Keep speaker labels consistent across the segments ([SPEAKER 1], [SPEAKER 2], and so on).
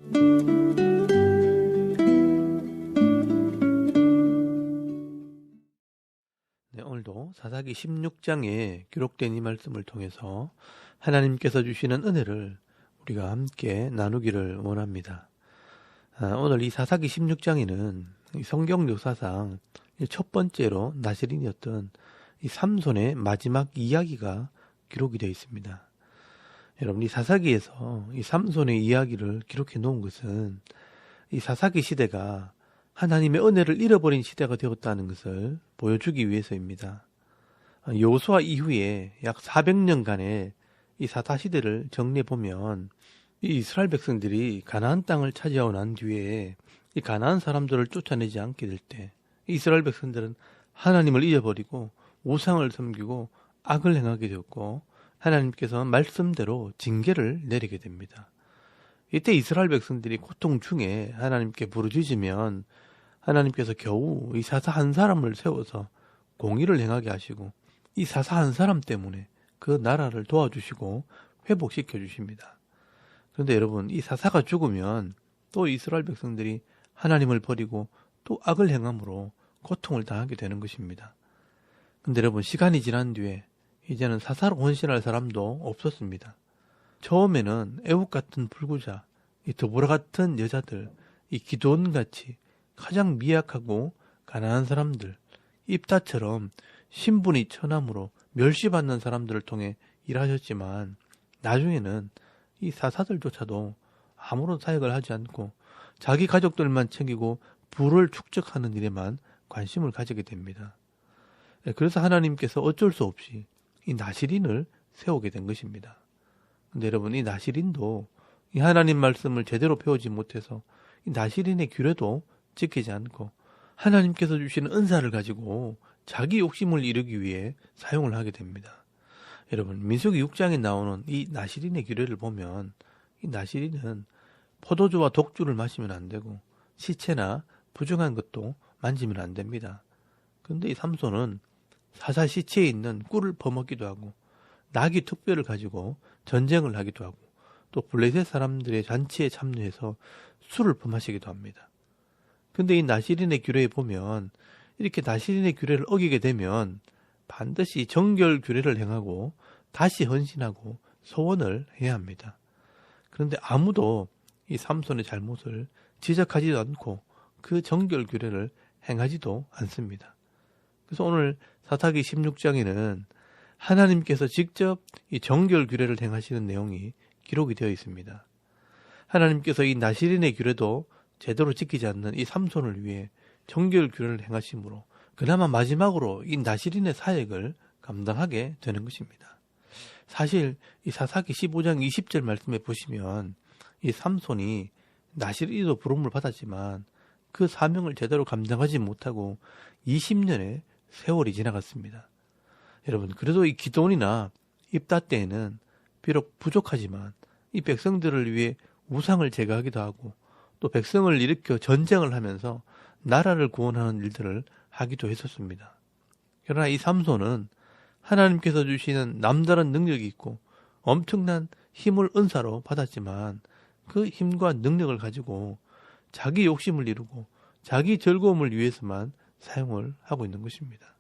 [SPEAKER 1] 네, 오늘도 사사기 16장에 기록된 이 말씀을 통해서 하나님께서 주시는 은혜를 우리가 함께 나누기를 원합니다. 오늘 이 사사기 16장에는 성경 역사상 첫 번째로 나실인이었던 이 삼손의 마지막 이야기가 기록이 되어 있습니다. 여러분, 이 사사기에서 이 삼손의 이야기를 기록해 놓은 것은 이 사사기 시대가 하나님의 은혜를 잃어버린 시대가 되었다는 것을 보여주기 위해서입니다. 여호수아 이후에 약 400년간의 이 사사 시대를 정리해 보면 이 이스라엘 백성들이 가나안 땅을 차지하고 난 뒤에 이 가나안 사람들을 쫓아내지 않게 될 때 이스라엘 백성들은 하나님을 잊어버리고 우상을 섬기고 악을 행하게 되었고 하나님께서 말씀대로 징계를 내리게 됩니다. 이때 이스라엘 백성들이 고통 중에 하나님께 부르짖으면 하나님께서 겨우 이 사사 한 사람을 세워서 공의를 행하게 하시고 이 사사 한 사람 때문에 그 나라를 도와주시고 회복시켜 주십니다. 그런데 여러분, 이 사사가 죽으면 또 이스라엘 백성들이 하나님을 버리고 또 악을 행함으로 고통을 당하게 되는 것입니다. 그런데 여러분, 시간이 지난 뒤에 이제는 사사로 헌신할 사람도 없었습니다. 처음에는 애국 같은 불구자, 이 드보라 같은 여자들, 이 기드온같이 가장 미약하고 가난한 사람들, 입다처럼 신분이 천함으로 멸시받는 사람들을 통해 일하셨지만 나중에는 이 사사들조차도 아무런 사역을 하지 않고 자기 가족들만 챙기고 부를 축적하는 일에만 관심을 가지게 됩니다. 그래서 하나님께서 어쩔 수 없이 이 나실인을 세우게 된 것입니다. 근데 여러분, 이 나실인도 이 하나님 말씀을 제대로 배우지 못해서 이 나실인의 규례도 지키지 않고 하나님께서 주시는 은사를 가지고 자기 욕심을 이루기 위해 사용을 하게 됩니다. 여러분, 민수기 6장에 나오는 이 나실인의 규례를 보면 이 나실인은 포도주와 독주를 마시면 안 되고 시체나 부정한 것도 만지면 안 됩니다. 그런데 이 삼손은 사사 시체에 있는 꿀을 퍼먹기도 하고 나귀 특별을 가지고 전쟁을 하기도 하고 또 블레셋 사람들의 잔치에 참여해서 술을 퍼마시기도 합니다. 근데 이 나실인의 규례에 보면 이렇게 나실인의 규례를 어기게 되면 반드시 정결 규례를 행하고 다시 헌신하고 소원을 해야 합니다. 그런데 아무도 이 삼손의 잘못을 지적하지도 않고 그 정결 규례를 행하지도 않습니다. 그래서 오늘 사사기 16장에는 하나님께서 직접 이 정결 규례를 행하시는 내용이 기록이 되어 있습니다. 하나님께서 이 나실인의 규례도 제대로 지키지 않는 이 삼손을 위해 정결 규례를 행하심으로 그나마 마지막으로 이 나실인의 사역을 감당하게 되는 것입니다. 사실 이 사사기 15장 20절 말씀에 보시면 이 삼손이 나실인으로 부름을 받았지만 그 사명을 제대로 감당하지 못하고 20년의 세월이 지나갔습니다. 여러분, 그래도 이 기드온이나 입다 때에는 비록 부족하지만 이 백성들을 위해 우상을 제거하기도 하고 또 백성을 일으켜 전쟁을 하면서 나라를 구원하는 일들을 하기도 했었습니다. 그러나 이 삼손은 하나님께서 주시는 남다른 능력이 있고 엄청난 힘을 은사로 받았지만 그 힘과 능력을 가지고 자기 욕심을 이루고 자기 즐거움을 위해서만 사용을 하고 있는 것입니다.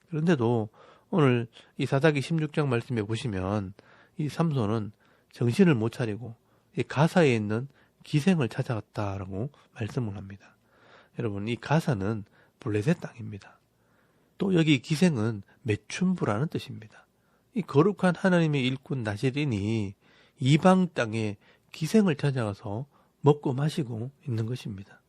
[SPEAKER 1] 그런데도 오늘 이 사사기 16장 말씀에 보시면 이 삼손은 정신을 못 차리고 이 가사에 있는 기생을 찾아갔다라고 말씀을 합니다. 여러분, 이 가사는 블레셋 땅입니다. 또 여기 기생은 메춘부라는 뜻입니다. 이 거룩한 하나님의 일꾼 나실인이 이방 땅에 기생을 찾아가서 먹고 마시고 있는 것입니다.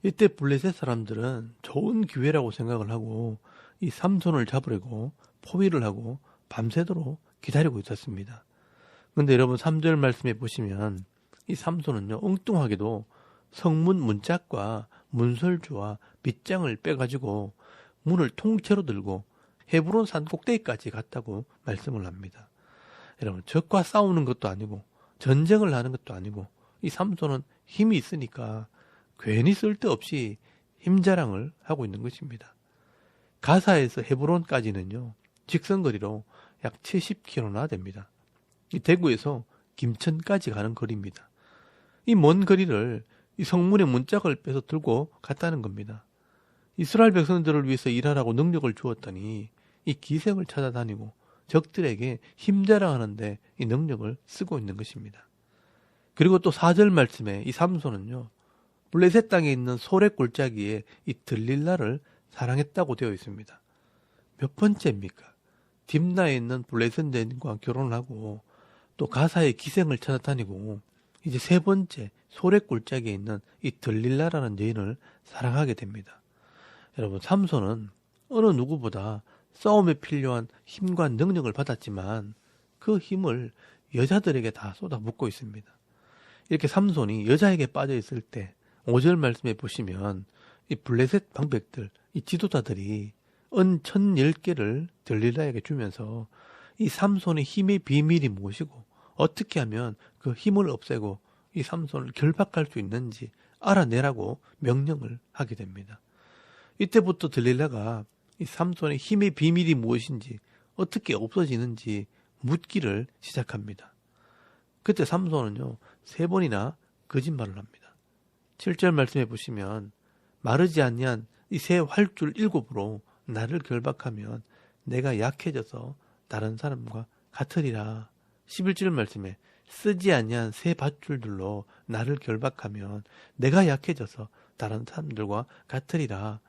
[SPEAKER 1] 이때 블레셋 사람들은 좋은 기회라고 생각을 하고 이 삼손을 잡으려고 포위를 하고 밤새도록 기다리고 있었습니다. 그런데 여러분 3절 말씀에 보시면 이 삼손은요, 엉뚱하게도 성문 문짝과 문설주와 빗장을 빼가지고 문을 통째로 들고 헤브론 산 꼭대기까지 갔다고 말씀을 합니다. 여러분, 적과 싸우는 것도 아니고 전쟁을 하는 것도 아니고 이 삼손은 힘이 있으니까 괜히 쓸데없이 힘자랑을 하고 있는 것입니다. 가사에서 헤브론까지는요, 직선거리로 약 70km나 됩니다. 이 대구에서 김천까지 가는 거리입니다. 이 먼 거리를 이 성문의 문짝을 빼서 들고 갔다는 겁니다. 이스라엘 백성들을 위해서 일하라고 능력을 주었더니 이 기생을 찾아다니고 적들에게 힘자랑하는데 이 능력을 쓰고 있는 것입니다. 그리고 또 4절 말씀에 이 삼손은요, 블레셋 땅에 있는 소래 골짜기에 이 들릴라를 사랑했다고 되어 있습니다. 몇 번째입니까? 딥나에 있는 블레셋 여인과 결혼을 하고 또 가사의 기생을 찾아다니고 이제 세 번째 소래 골짜기에 있는 이 들릴라라는 여인을 사랑하게 됩니다. 여러분, 삼손은 어느 누구보다 싸움에 필요한 힘과 능력을 받았지만 그 힘을 여자들에게 다 쏟아붓고 있습니다. 이렇게 삼손이 여자에게 빠져 있을 때 5절 말씀에 보시면 이 블레셋 방백들, 이 지도자들이 은 1010개를 들릴라에게 주면서 이 삼손의 힘의 비밀이 무엇이고 어떻게 하면 그 힘을 없애고 이 삼손을 결박할 수 있는지 알아내라고 명령을 하게 됩니다. 이때부터 들릴라가 이 삼손의 힘의 비밀이 무엇인지 어떻게 없어지는지 묻기를 시작합니다. 그때 삼손은요, 3번이나 거짓말을 합니다. 7절 말씀해 보시면 마르지 아니한 이 새 활줄 7으로 나를 결박하면 내가 약해져서 다른 사람과 같으리라. 11절 말씀에 쓰지 아니한 새 밧줄들로 나를 결박하면 내가 약해져서 다른 사람들과 같으리라.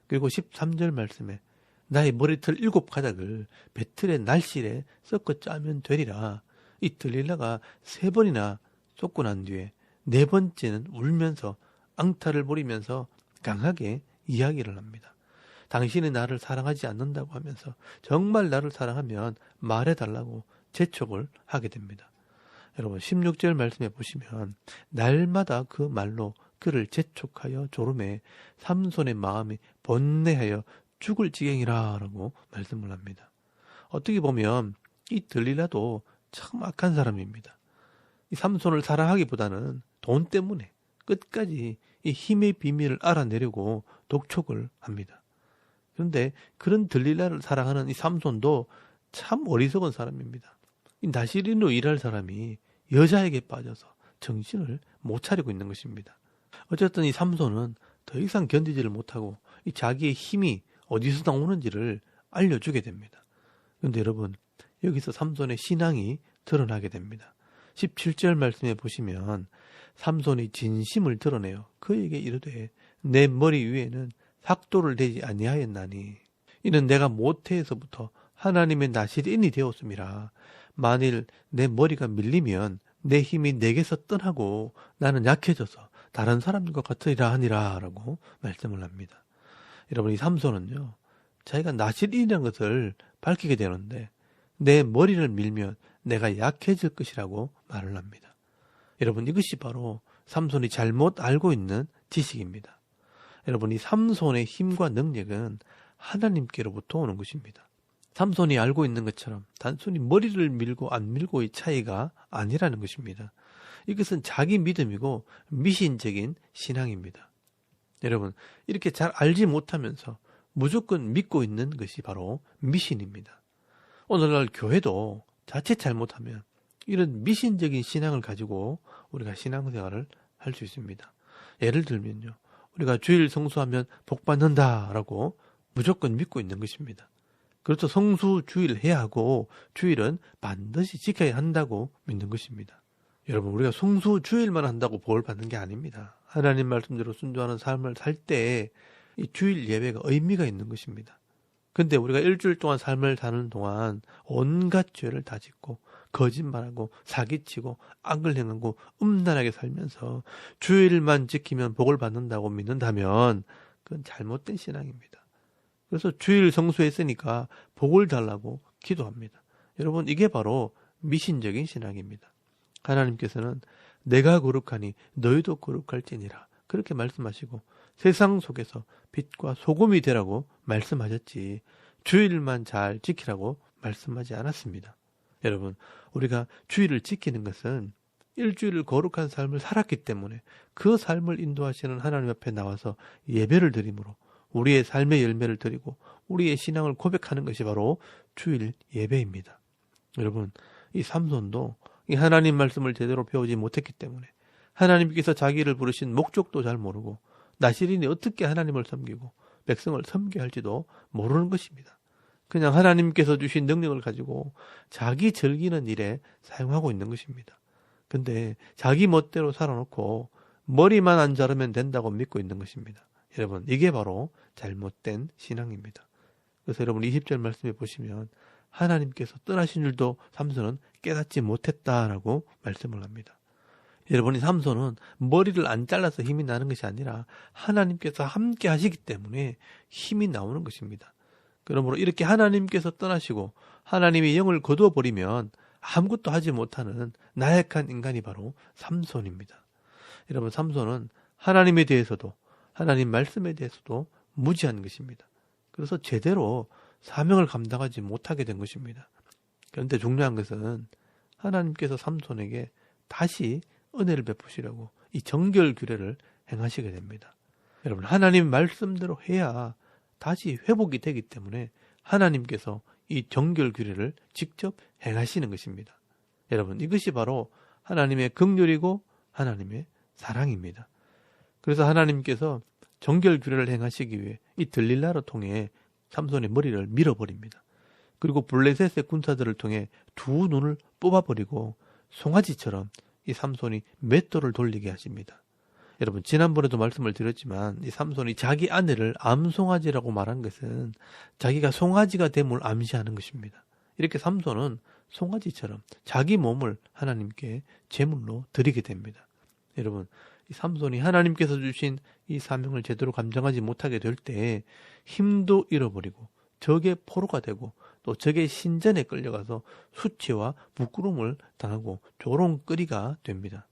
[SPEAKER 1] 그리고 13절 말씀에 나의 머리털 7가닥을 배틀의 날실에 섞어 짜면 되리라. 이 들릴라가 3번이나 쏟고 난 뒤에 4번째는 울면서 앙탈을 부리면서 강하게 이야기를 합니다. 당신이 나를 사랑하지 않는다고 하면서 정말 나를 사랑하면 말해달라고 재촉을 하게 됩니다. 여러분, 16절 말씀에 보시면 날마다 그 말로 그를 재촉하여 조름에 삼손의 마음이 번뇌하여 죽을 지경이라 라고 말씀을 합니다. 어떻게 보면 이 들릴라도 참 악한 사람입니다. 이 삼손을 사랑하기보다는 돈 때문에 끝까지 이 힘의 비밀을 알아내려고 독촉을 합니다. 그런데 그런 들릴라를 사랑하는 이 삼손도 참 어리석은 사람입니다. 이 나시린으로 일할 사람이 여자에게 빠져서 정신을 못 차리고 있는 것입니다. 어쨌든 이 삼손은 더 이상 견디지를 못하고 이 자기의 힘이 어디서 나오는지를 알려주게 됩니다. 그런데 여러분, 여기서 삼손의 신앙이 드러나게 됩니다. 17절 말씀에 보시면 삼손이 진심을 드러내요. 그에게 이르되 내 머리 위에는 삭도를 대지 아니하였나니 이는 내가 모태에서부터 하나님의 나실인이 되었음이라. 만일 내 머리가 밀리면 내 힘이 내게서 떠나고 나는 약해져서 다른 사람들과 같으리라 하니라 라고 말씀을 합니다. 여러분, 이 삼손은요, 자기가 나실인이라는 것을 밝히게 되는데 내 머리를 밀면 내가 약해질 것이라고 말을 합니다. 여러분, 이것이 바로 삼손이 잘못 알고 있는 지식입니다. 여러분, 이 삼손의 힘과 능력은 하나님께로부터 오는 것입니다. 삼손이 알고 있는 것처럼 단순히 머리를 밀고 안 밀고의 차이가 아니라는 것입니다. 이것은 자기 믿음이고 미신적인 신앙입니다. 여러분, 이렇게 잘 알지 못하면서 무조건 믿고 있는 것이 바로 미신입니다. 오늘날 교회도 자칫 잘못하면 이런 미신적인 신앙을 가지고 우리가 신앙생활을 할 수 있습니다. 예를 들면요, 우리가 주일 성수하면 복 받는다라고 무조건 믿고 있는 것입니다. 그렇죠. 성수 주일 해야 하고 주일은 반드시 지켜야 한다고 믿는 것입니다. 여러분, 우리가 성수 주일만 한다고 복을 받는 게 아닙니다. 하나님 말씀대로 순종하는 삶을 살 때 이 주일 예배가 의미가 있는 것입니다. 근데 우리가 일주일 동안 삶을 사는 동안 온갖 죄를 다 짓고 거짓말하고 사기치고 악을 행하고 음란하게 살면서 주일만 지키면 복을 받는다고 믿는다면 그건 잘못된 신앙입니다. 그래서 주일 성수했으니까 복을 달라고 기도합니다. 여러분, 이게 바로 미신적인 신앙입니다. 하나님께서는 내가 거룩하니 너희도 거룩할지니라 그렇게 말씀하시고 세상 속에서 빛과 소금이 되라고 말씀하셨지 주일만 잘 지키라고 말씀하지 않았습니다. 여러분, 우리가 주일을 지키는 것은 일주일을 거룩한 삶을 살았기 때문에 그 삶을 인도하시는 하나님 앞에 나와서 예배를 드림으로 우리의 삶의 열매를 드리고 우리의 신앙을 고백하는 것이 바로 주일 예배입니다. 여러분, 이 삼손도 이 하나님 말씀을 제대로 배우지 못했기 때문에 하나님께서 자기를 부르신 목적도 잘 모르고 나시린이 어떻게 하나님을 섬기고 백성을 섬겨야 할지도 모르는 것입니다. 그냥 하나님께서 주신 능력을 가지고 자기 즐기는 일에 사용하고 있는 것입니다. 근데 자기 멋대로 살아놓고 머리만 안 자르면 된다고 믿고 있는 것입니다. 여러분, 이게 바로 잘못된 신앙입니다. 그래서 여러분 20절 말씀해 보시면 하나님께서 떠나신 줄도 삼손은 깨닫지 못했다라고 말씀을 합니다. 여러분이 삼손은 머리를 안 잘라서 힘이 나는 것이 아니라 하나님께서 함께 하시기 때문에 힘이 나오는 것입니다. 그러므로 이렇게 하나님께서 떠나시고 하나님의 영을 거두어버리면 아무것도 하지 못하는 나약한 인간이 바로 삼손입니다. 여러분, 삼손은 하나님에 대해서도 하나님 말씀에 대해서도 무지한 것입니다. 그래서 제대로 사명을 감당하지 못하게 된 것입니다. 그런데 중요한 것은 하나님께서 삼손에게 다시 은혜를 베푸시려고 이 정결 규례를 행하시게 됩니다. 여러분, 하나님 말씀대로 해야 다시 회복이 되기 때문에 하나님께서 이 정결 규례를 직접 행하시는 것입니다. 여러분, 이것이 바로 하나님의 긍휼이고 하나님의 사랑입니다. 그래서 하나님께서 정결 규례를 행하시기 위해 이 들릴라를 통해 삼손의 머리를 밀어버립니다. 그리고 블레셋의 군사들을 통해 두 눈을 뽑아버리고 송아지처럼 이 삼손이 맷돌을 돌리게 하십니다. 여러분, 지난번에도 말씀을 드렸지만 이 삼손이 자기 아내를 암송아지라고 말한 것은 자기가 송아지가 됨을 암시하는 것입니다. 이렇게 삼손은 송아지처럼 자기 몸을 하나님께 제물로 드리게 됩니다. 여러분, 이 삼손이 하나님께서 주신 이 사명을 제대로 감당하지 못하게 될 때 힘도 잃어버리고 적의 포로가 되고 또 적의 신전에 끌려가서 수치와 부끄러움을 당하고 조롱거리가 됩니다.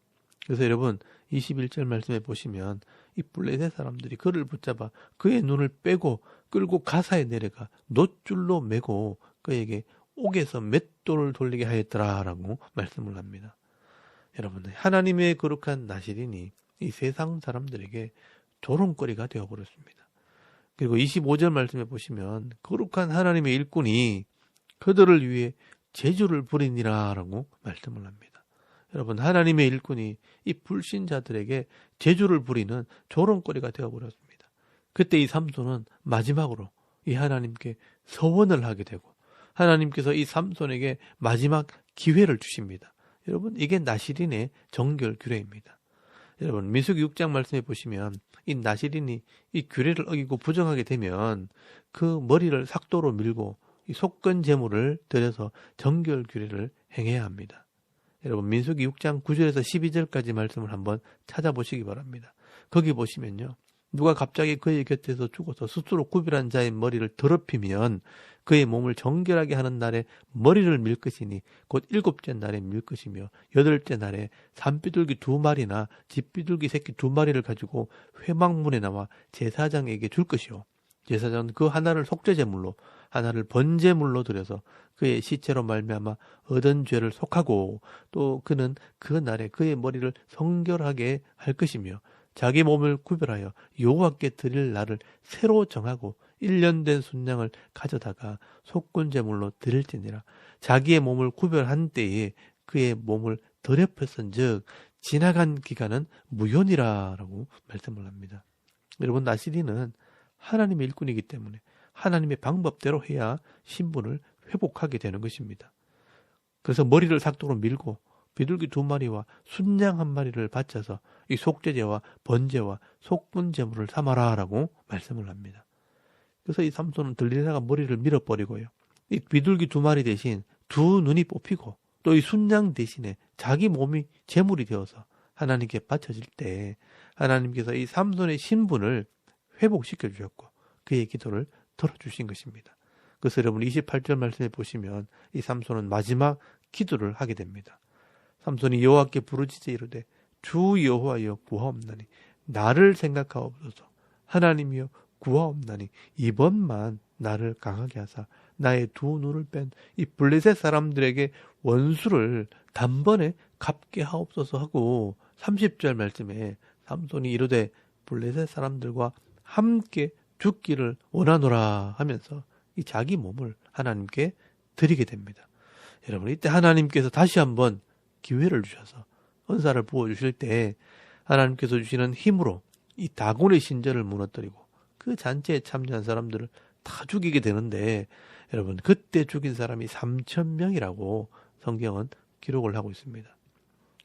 [SPEAKER 1] 그래서 여러분 21절 말씀에 보시면 이 블레셋 사람들이 그를 붙잡아 그의 눈을 빼고 끌고 가사에 내려가 놋줄로 매고 그에게 옥에서 맷돌을 돌리게 하였더라라고 말씀을 합니다. 여러분, 하나님의 거룩한 나시린이 이 세상 사람들에게 조롱거리가 되어버렸습니다. 그리고 25절 말씀에 보시면 거룩한 하나님의 일꾼이 그들을 위해 제주를 부리니라 라고 말씀을 합니다. 여러분, 하나님의 일꾼이 이 불신자들에게 제주를 부리는 조롱거리가 되어버렸습니다. 그때 이 삼손은 마지막으로 이 하나님께 서원을 하게 되고 하나님께서 이 삼손에게 마지막 기회를 주십니다. 여러분, 이게 나시린의 정결 규례입니다. 여러분, 민수기 6장 말씀해 보시면 이 나시린이 이 규례를 어기고 부정하게 되면 그 머리를 삭도로 밀고 이 속건 제물을 드려서 정결 규례를 행해야 합니다. 여러분, 민수기 6장 9절에서 12절까지 말씀을 한번 찾아보시기 바랍니다. 거기 보시면요, 누가 갑자기 그의 곁에서 죽어서 스스로 구별한 자의 머리를 더럽히면 그의 몸을 정결하게 하는 날에 머리를 밀 것이니 곧 7째 날에 밀 것이며 8째 날에 산비둘기 2마리나 집비둘기 새끼 2마리를 가지고 회막문에 나와 제사장에게 줄 것이요, 제사장은 그 하나를 속죄제물로 하나를 번제물로 드려서 그의 시체로 말미암아 얻은 죄를 속하고 또 그는 그 날에 그의 머리를 성결하게 할 것이며 자기 몸을 구별하여 여호와께 드릴 날을 새로 정하고 1년 된 순양을 가져다가 속건제물로 드릴지니라. 자기의 몸을 구별한 때에 그의 몸을 더럽혔은즉 지나간 기간은 무효니라 라고 말씀을 합니다. 여러분, 나시린은 하나님의 일꾼이기 때문에 하나님의 방법대로 해야 신분을 회복하게 되는 것입니다. 그래서 머리를 삭도로 밀고 비둘기 2마리와 순양 1마리를 바쳐서 이 속죄제와 번제와 속분제물을 삼아라 라고 말씀을 합니다. 그래서 이 삼손은 들릴라가 머리를 밀어버리고요, 이 비둘기 2마리 대신 2눈이 뽑히고 또 이 순양 대신에 자기 몸이 제물이 되어서 하나님께 바쳐질 때 하나님께서 이 삼손의 신분을 회복시켜 주셨고 그의 기도를 들어주신 것입니다. 그래서 여러분 28절 말씀에 보시면 이 삼손은 마지막 기도를 하게 됩니다. 삼손이 여호와께 부르짖어 이르되 주 여호와여 구하옵나니 나를 생각하옵소서. 하나님이여 구하옵나니 이번만 나를 강하게 하사 나의 2눈을 뺀 이 블레셋 사람들에게 원수를 단번에 갚게 하옵소서 하고 30절 말씀에 삼손이 이르되 블레셋 사람들과 함께 죽기를 원하노라 하면서 이 자기 몸을 하나님께 드리게 됩니다. 여러분, 이때 하나님께서 다시 한번 기회를 주셔서 은사를 부어주실 때 하나님께서 주시는 힘으로 이 다곤의 신전을 무너뜨리고 그 잔치에 참여한 사람들을 다 죽이게 되는데 여러분 그때 죽인 사람이 3,000명이라고 성경은 기록을 하고 있습니다.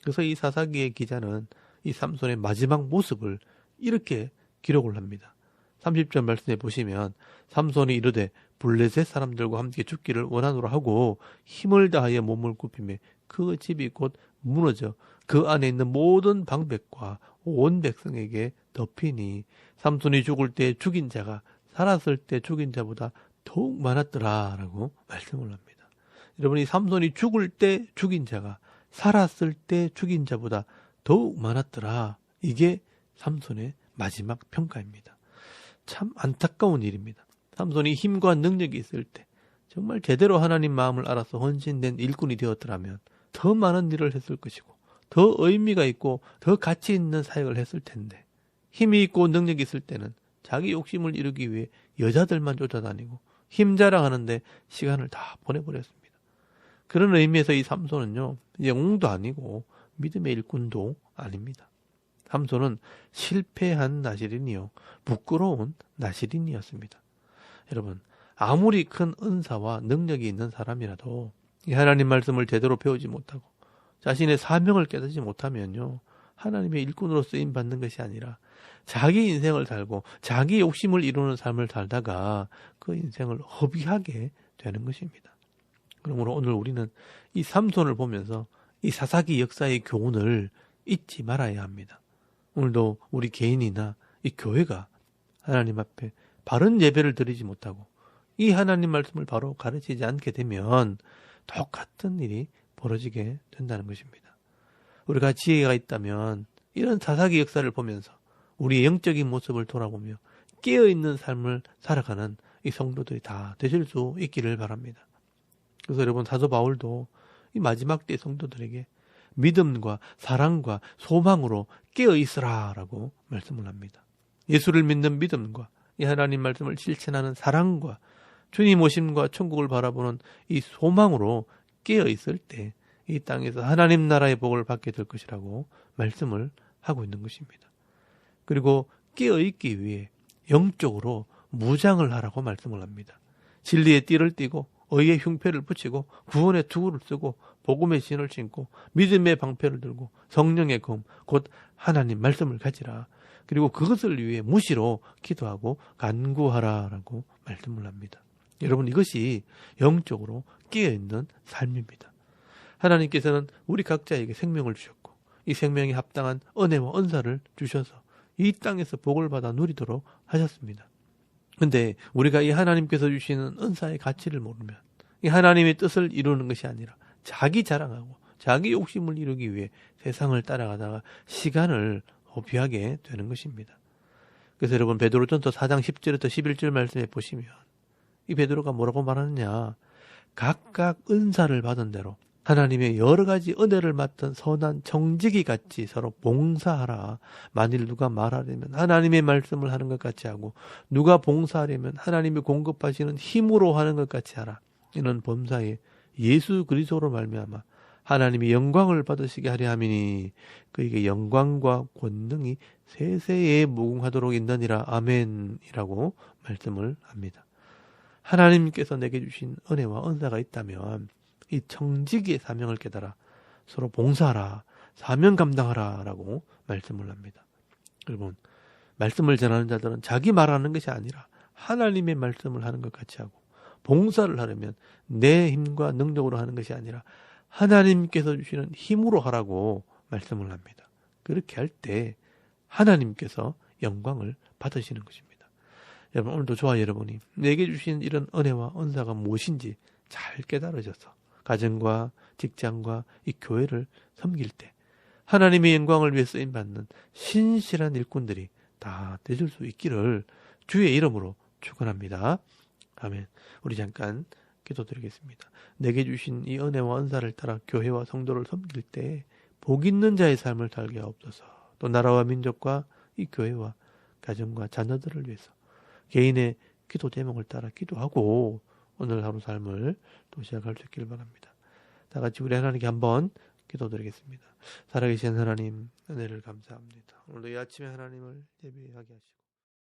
[SPEAKER 1] 그래서 이 사사기의 기자는 이 삼손의 마지막 모습을 이렇게 기록을 합니다. 30절 말씀에 보시면 삼손이 이르되 블레셋 사람들과 함께 죽기를 원하노라 하고 힘을 다하여 몸을 굽히며 그 집이 곧 무너져 그 안에 있는 모든 방백과 온 백성에게 덮이니 삼손이 죽을 때 죽인 자가 살았을 때 죽인 자보다 더욱 많았더라 라고 말씀을 합니다. 여러분이 삼손이 죽을 때 죽인 자가 살았을 때 죽인 자보다 더욱 많았더라. 이게 삼손의 마지막 평가입니다. 참 안타까운 일입니다. 삼손이 힘과 능력이 있을 때 정말 제대로 하나님 마음을 알아서 헌신된 일꾼이 되었더라면 더 많은 일을 했을 것이고 더 의미가 있고 더 가치 있는 사역을 했을 텐데 힘이 있고 능력이 있을 때는 자기 욕심을 이루기 위해 여자들만 쫓아다니고 힘 자랑하는데 시간을 다 보내버렸습니다. 그런 의미에서 이 삼손은요 영웅도 아니고 믿음의 일꾼도 아닙니다. 삼손은 실패한 나시린이요 부끄러운 나시린이었습니다. 여러분 아무리 큰 은사와 능력이 있는 사람이라도 이 하나님 말씀을 제대로 배우지 못하고 자신의 사명을 깨닫지 못하면요 하나님의 일꾼으로 쓰임 받는 것이 아니라 자기 인생을 살고 자기 욕심을 이루는 삶을 살다가 그 인생을 허비하게 되는 것입니다. 그러므로 오늘 우리는 이 삼손을 보면서 이 사사기 역사의 교훈을 잊지 말아야 합니다. 오늘도 우리 개인이나 이 교회가 하나님 앞에 바른 예배를 드리지 못하고 이 하나님 말씀을 바로 가르치지 않게 되면 똑같은 일이 벌어지게 된다는 것입니다. 우리가 지혜가 있다면 이런 사사기 역사를 보면서 우리의 영적인 모습을 돌아보며 깨어있는 삶을 살아가는 이 성도들이 다 되실 수 있기를 바랍니다. 그래서 여러분 사도 바울도 이 마지막 때 성도들에게 믿음과 사랑과 소망으로 깨어있으라 라고 말씀을 합니다. 예수를 믿는 믿음과 이 하나님 말씀을 실천하는 사랑과 주님 오심과 천국을 바라보는 이 소망으로 깨어있을 때 이 땅에서 하나님 나라의 복을 받게 될 것이라고 말씀을 하고 있는 것입니다. 그리고 깨어있기 위해 영적으로 무장을 하라고 말씀을 합니다. 진리의 띠를 띠고 의의 흉패를 붙이고 구원의 투구를 쓰고 복음의 신을 신고 믿음의 방패를 들고 성령의 검 곧 하나님 말씀을 가지라. 그리고 그것을 위해 무시로 기도하고 간구하라라고 말씀을 합니다. 여러분 이것이 영적으로 깨어있는 삶입니다. 하나님께서는 우리 각자에게 생명을 주셨고 이 생명에 합당한 은혜와 은사를 주셔서 이 땅에서 복을 받아 누리도록 하셨습니다. 그런데 우리가 이 하나님께서 주시는 은사의 가치를 모르면 이 하나님의 뜻을 이루는 것이 아니라 자기 자랑하고 자기 욕심을 이루기 위해 세상을 따라가다가 시간을 허비하게 되는 것입니다. 그래서 여러분 베드로전서 4장 10절부터 11절 말씀에 보시면 이 베드로가 뭐라고 말하느냐 각각 은사를 받은 대로 하나님의 여러 가지 은혜를 맡은 선한 청지기 같이 서로 봉사하라. 만일 누가 말하려면 하나님의 말씀을 하는 것 같이 하고 누가 봉사하려면 하나님이 공급하시는 힘으로 하는 것 같이 하라. 이는 범사에 예수 그리스도로 말미암아 하나님이 영광을 받으시게 하려 함이니 그에게 영광과 권능이 세세에 무궁하도록 있느니라. 아멘이라고 말씀을 합니다. 하나님께서 내게 주신 은혜와 은사가 있다면 이 청지기의 사명을 깨달아 서로 봉사하라, 사명 감당하라 라고 말씀을 합니다. 여러분 말씀을 전하는 자들은 자기 말하는 것이 아니라 하나님의 말씀을 하는 것 같이 하고 봉사를 하려면 내 힘과 능력으로 하는 것이 아니라 하나님께서 주시는 힘으로 하라고 말씀을 합니다. 그렇게 할 때 하나님께서 영광을 받으시는 것입니다. 여러분 오늘도 저와 여러분이 내게 주신 이런 은혜와 은사가 무엇인지 잘 깨달으셔서 가정과 직장과 이 교회를 섬길 때 하나님의 영광을 위해 쓰임받는 신실한 일꾼들이 다 되실 수 있기를 주의 이름으로 축원합니다. 아멘. 우리 잠깐 기도드리겠습니다. 내게 주신 이 은혜와 은사를 따라 교회와 성도를 섬길 때 복 있는 자의 삶을 살게 하옵소서. 또 나라와 민족과 이 교회와 가정과 자녀들을 위해서 개인의 기도 제목을 따라 기도하고 오늘 하루 삶을 또 시작할 수 있기를 바랍니다. 다 같이 우리 하나님께 한번 기도드리겠습니다. 살아계신 하나님, 은혜를 감사합니다. 오늘도 이 아침에 하나님을 예배하게 하시고